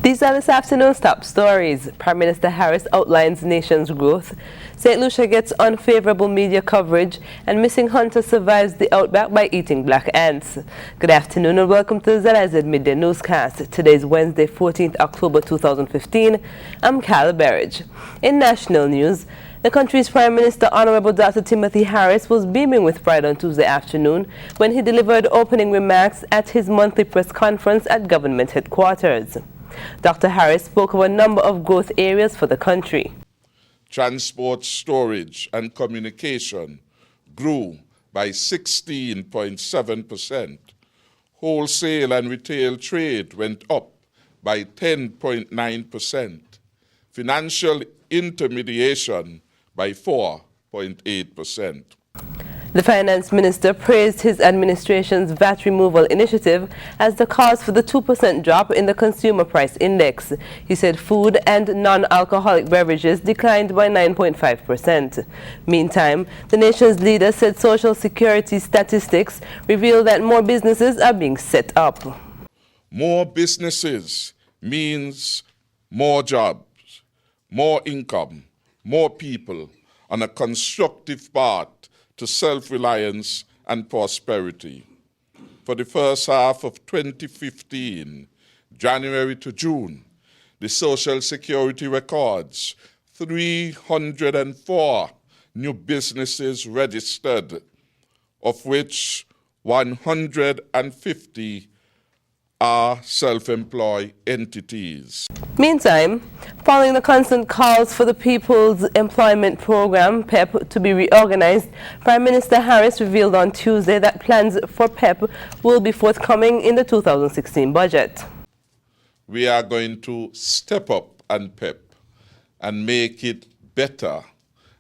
These are this afternoon's top stories. Prime Minister Harris outlines nation's growth. St. Lucia gets unfavorable media coverage, and missing hunter survives the outback by eating black ants. Good afternoon and welcome to the ZIZ Midday newscast. Today is Wednesday, 14th October 2015. I'm Cal Berridge. In national news, the country's Prime Minister, Honorable Dr. Timothy Harris, was beaming with pride on Tuesday afternoon when he delivered opening remarks at his monthly press conference at government headquarters. Dr. Harris spoke of a number of growth areas for the country. Transport, storage, and communication grew by 16.7%. Wholesale and retail trade went up by 10.9%. Financial intermediation by 4.8%. The finance minister praised his administration's VAT removal initiative as the cause for the 2% drop in the consumer price index. He said food and non-alcoholic beverages declined by 9.5%. Meantime, the nation's leader said Social Security statistics reveal that more businesses are being set up. More businesses means more jobs, more income, more people on a constructive path to self-reliance and prosperity. For the first half of 2015, January to June, the Social Security records 304 new businesses registered, of which 150 are self-employed entities. Meantime, following the constant calls for the People's Employment Program, PEP, to be reorganized, Prime Minister Harris revealed on Tuesday that plans for PEP will be forthcoming in the 2016 budget. We are going to step up on PEP and make it better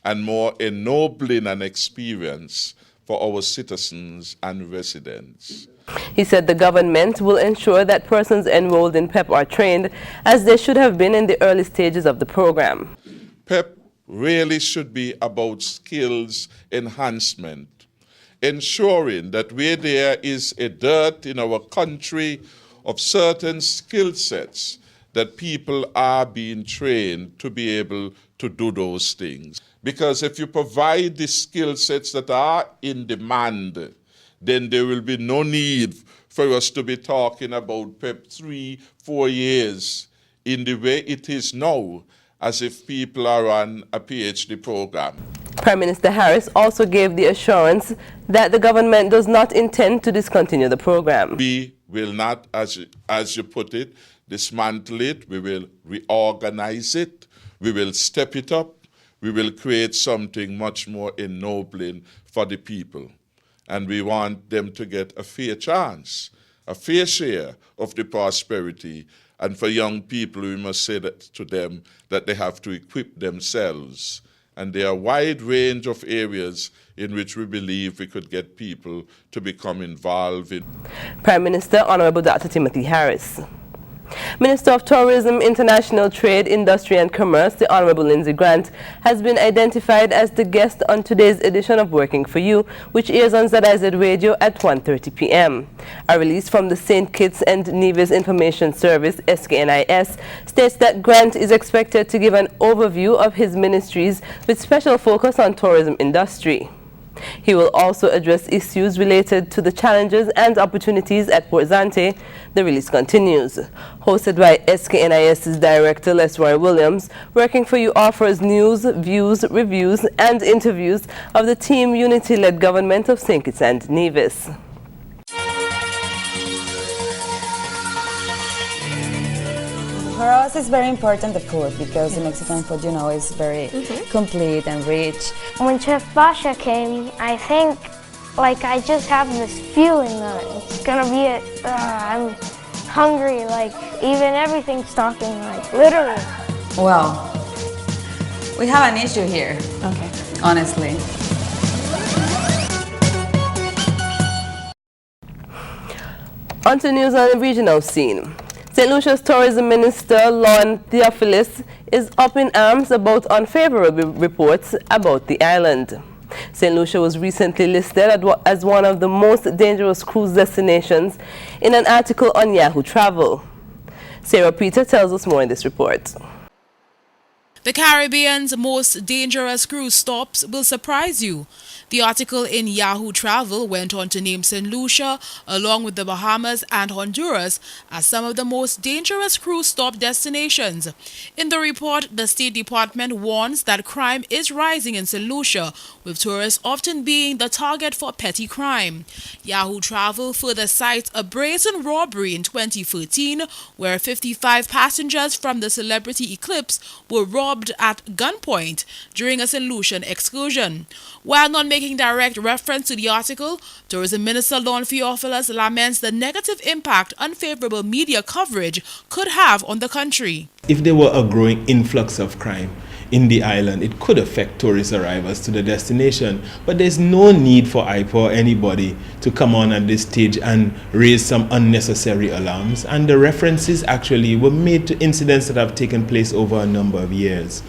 and more ennobling an experience for our citizens and residents. He said the government will ensure that persons enrolled in PEP are trained as they should have been in the early stages of the program. PEP really should be about skills enhancement, ensuring that where there is a dearth in our country of certain skill sets, that people are being trained to be able to do those things. Because if you provide the skill sets that are in demand, then there will be no need for us to be talking about PEP 3-4 years in the way it is now, as if people are on a PhD program. Prime Minister Harris also gave the assurance that the government does not intend to discontinue the program. We will not, as you put it, dismantle it. We will reorganize it. We will step it up. We will create something much more ennobling for the people. And we want them to get a fair chance, a fair share of the prosperity. And for young people, we must say that to them that they have to equip themselves. And there are a wide range of areas in which we believe we could get people to become involved in. Prime Minister Honorable Dr. Timothy Harris. Minister of Tourism, International Trade, Industry and Commerce, the Honorable Lindsey Grant, has been identified as the guest on today's edition of Working for You, which airs on ZIZ Radio at 1:30 p.m. A release from the St. Kitts and Nevis Information Service, SKNIS, states that Grant is expected to give an overview of his ministries with special focus on tourism industry. He will also address issues related to the challenges and opportunities at Port Zante. The release continues. Hosted by SKNIS's Director Lesroy Williams, Working for You offers news, views, reviews, and interviews of the Team Unity-led government of St. Kitts and Nevis. For us, it's very important, the food, because the Mexican food, you know, is very complete and rich. When Chef Basha came, I think, like, I just have this feeling that it's gonna be I'm hungry, like, even everything's talking, like, literally. Well, we have an issue here, honestly. On to news on the regional scene. St. Lucia's Tourism Minister, Lon Theophilus, is up in arms about unfavorable reports about the island. St. Lucia was recently listed as one of the most dangerous cruise destinations in an article on Yahoo Travel. Sarah Peter tells us more in this report. The Caribbean's most dangerous cruise stops will surprise you. The article in Yahoo Travel went on to name St. Lucia, along with the Bahamas and Honduras, as some of the most dangerous cruise stop destinations. In the report, the State Department warns that crime is rising in St. Lucia, with tourists often being the target for petty crime. Yahoo Travel further cites a brazen robbery in 2013, where 55 passengers from the Celebrity Eclipse were robbed at gunpoint during a St. Lucian excursion. While not making direct reference to the article, Tourism Minister Lon Theophilus laments the negative impact unfavorable media coverage could have on the country. If there were a growing influx of crime in the island, it could affect tourist arrivals to the destination. But there's no need for IPA or anybody to come on at this stage and raise some unnecessary alarms. And the references actually were made to incidents that have taken place over a number of years.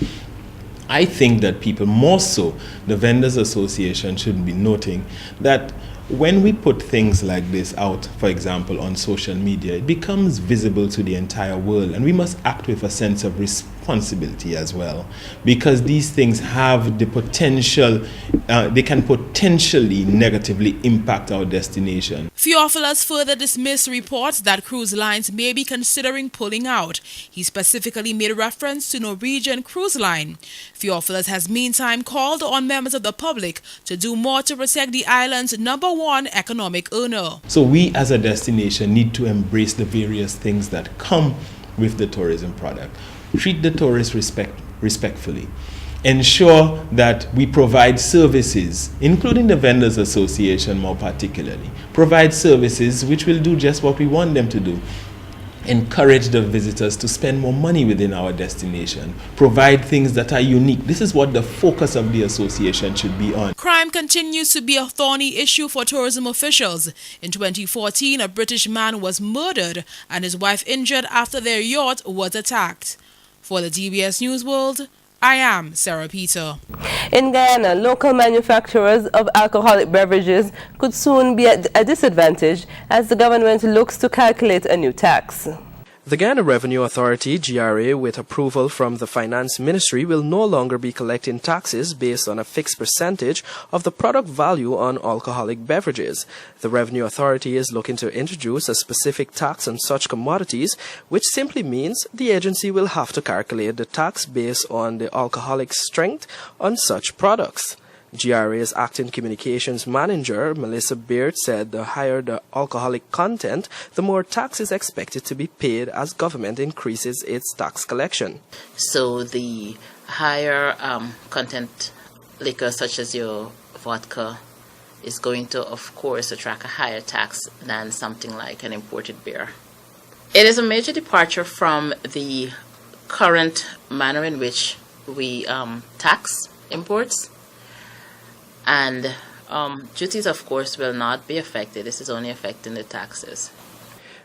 I think that people, more so the Vendors Association, should be noting that when we put things like this out, for example, on social media, it becomes visible to the entire world, and we must act with a sense of responsibility as well, because these things have the potential, they can potentially negatively impact our destination. Theophilus further dismissed reports that cruise lines may be considering pulling out. He specifically made reference to Norwegian Cruise Line. Theophilus has meantime called on members of the public to do more to protect the island's #1 economic earner. So we as a destination need to embrace the various things that come with the tourism product. Treat the tourists respectfully. Ensure that we provide services, including the Vendors Association more particularly. Provide services which will do just what we want them to do. Encourage the visitors to spend more money within our destination. Provide things that are unique. This is what the focus of the association should be on. Crime continues to be a thorny issue for tourism officials. In 2014, a British man was murdered and his wife injured after their yacht was attacked. For the DBS News World, I am Sarah Peter. In Guyana, local manufacturers of alcoholic beverages could soon be at a disadvantage as the government looks to calculate a new tax. The Guyana Revenue Authority, GRA, with approval from the Finance Ministry, will no longer be collecting taxes based on a fixed percentage of the product value on alcoholic beverages. The Revenue Authority is looking to introduce a specific tax on such commodities, which simply means the agency will have to calculate the tax based on the alcoholic strength on such products. GRA's acting communications manager, Melissa Beard, said the higher the alcoholic content, the more tax is expected to be paid as government increases its tax collection. So the higher content liquor, such as your vodka, is going to, of course, attract a higher tax than something like an imported beer. It is a major departure from the current manner in which we tax imports. And duties, of course, will not be affected. This is only affecting the taxes.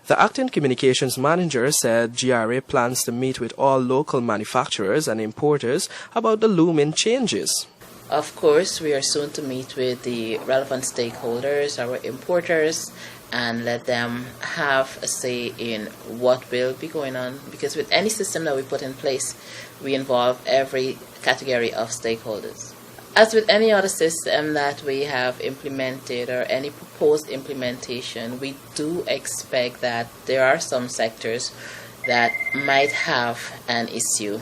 The acting communications manager said GRA plans to meet with all local manufacturers and importers about the looming changes. Of course, we are soon to meet with the relevant stakeholders, our importers, and let them have a say in what will be going on. Because with any system that we put in place, we involve every category of stakeholders. As with any other system that we have implemented or any proposed implementation, we do expect that there are some sectors that might have an issue.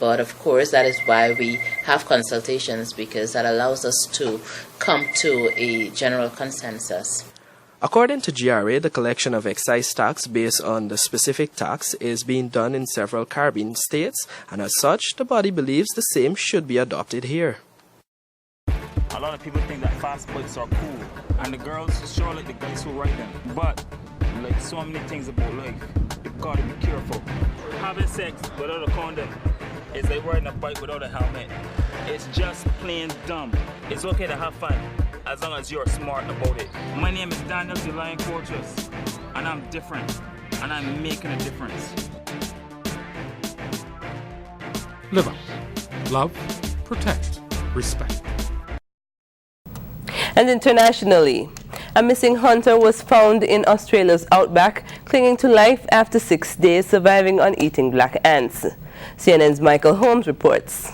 But of course, that is why we have consultations, because that allows us to come to a general consensus. According to GRA, the collection of excise tax based on the specific tax is being done in several Caribbean states, and as such, the body believes the same should be adopted here. A lot of people think that fast bikes are cool, and the girls sure like the guys who ride them. But like so many things about life, you gotta be careful. Having sex without a condom is like riding a bike without a helmet. It's just plain dumb. It's okay to have fun as long as you're smart about it. My name is Daniel the Lion Fortress, and I'm different, and I'm making a difference. Live up, love, protect, respect. And internationally, A missing hunter was found in Australia's outback, clinging to life after 6 days, surviving on eating black ants. CNN's Michael Holmes reports.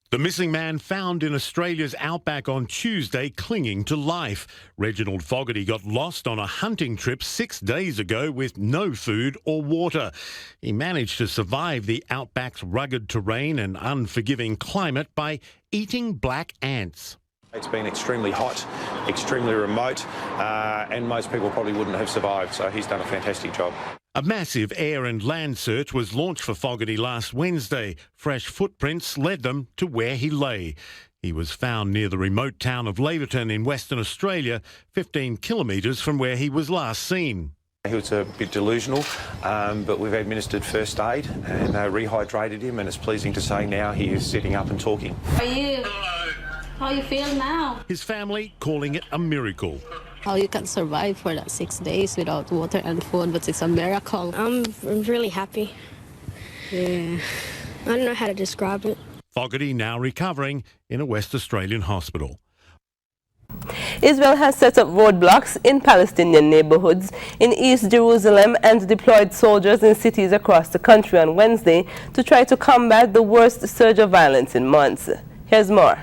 The missing man found in Australia's outback on Tuesday, clinging to life. Reginald Fogarty got lost on a hunting trip 6 days ago with no food or water. He managed to survive the outback's rugged terrain and unforgiving climate by eating black ants. It's been extremely hot, extremely remote, and most people probably wouldn't have survived, so he's done a fantastic job. A massive air and land search was launched for Fogarty last Wednesday. Fresh footprints led them to where he lay. He was found near the remote town of Laverton in Western Australia, 15 kilometres from where he was last seen. He was a bit delusional, but we've administered first aid and rehydrated him, and it's pleasing to say now he is sitting up and talking. How are you? How you feel now? His family calling it a miracle. How you can survive for that 6 days without water and food, but it's a miracle. I'm really happy. Yeah. I don't know how to describe it. Fogarty now recovering in a West Australian hospital. Israel has set up roadblocks in Palestinian neighborhoods in East Jerusalem and deployed soldiers in cities across the country on Wednesday to try to combat the worst surge of violence in months. Here's more.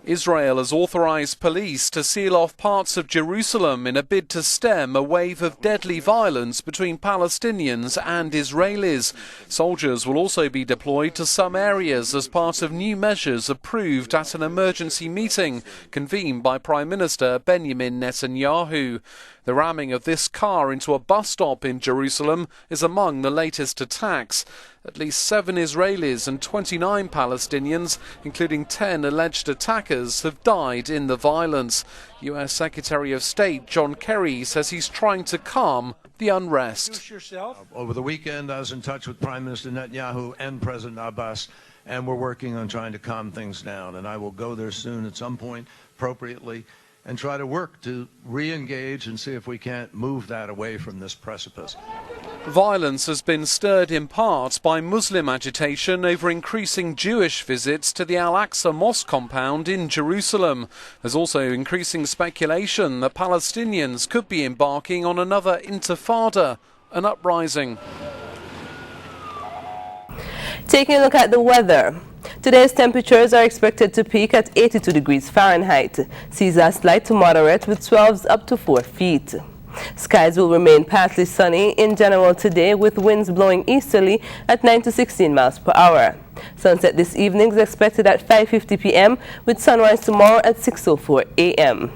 Israel has authorized police to seal off parts of Jerusalem in a bid to stem a wave of deadly violence between Palestinians and Israelis. Soldiers will also be deployed to some areas as part of new measures approved at an emergency meeting convened by Prime Minister Benjamin Netanyahu. The ramming of this car into a bus stop in Jerusalem is among the latest attacks. At least 7 Israelis and 29 Palestinians, including 10 alleged attackers, have died in the violence. US Secretary of State John Kerry says he's trying to calm the unrest. Over the weekend, I was in touch with Prime Minister Netanyahu and President Abbas, and we're working on trying to calm things down. And I will go there soon at some point, appropriately, and try to work to re-engage and see if we can't move that away from this precipice. Violence has been stirred in part by Muslim agitation over increasing Jewish visits to the Al-Aqsa Mosque compound in Jerusalem. There's also increasing speculation that Palestinians could be embarking on another intifada, an uprising. Taking a look at the weather. Today's temperatures are expected to peak at 82 degrees Fahrenheit. Seas are slight to moderate with swells up to 4 feet. Skies will remain partly sunny in general today with winds blowing easterly at 9 to 16 miles per hour. Sunset this evening is expected at 5:50 p.m. with sunrise tomorrow at 6:04 a.m.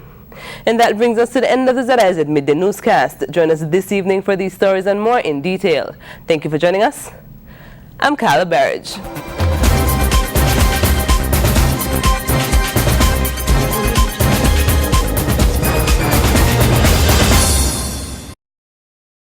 And that brings us to the end of the ZIZ Midday newscast. Join us this evening for these stories and more in detail. Thank you for joining us. I'm Kyla Barrage.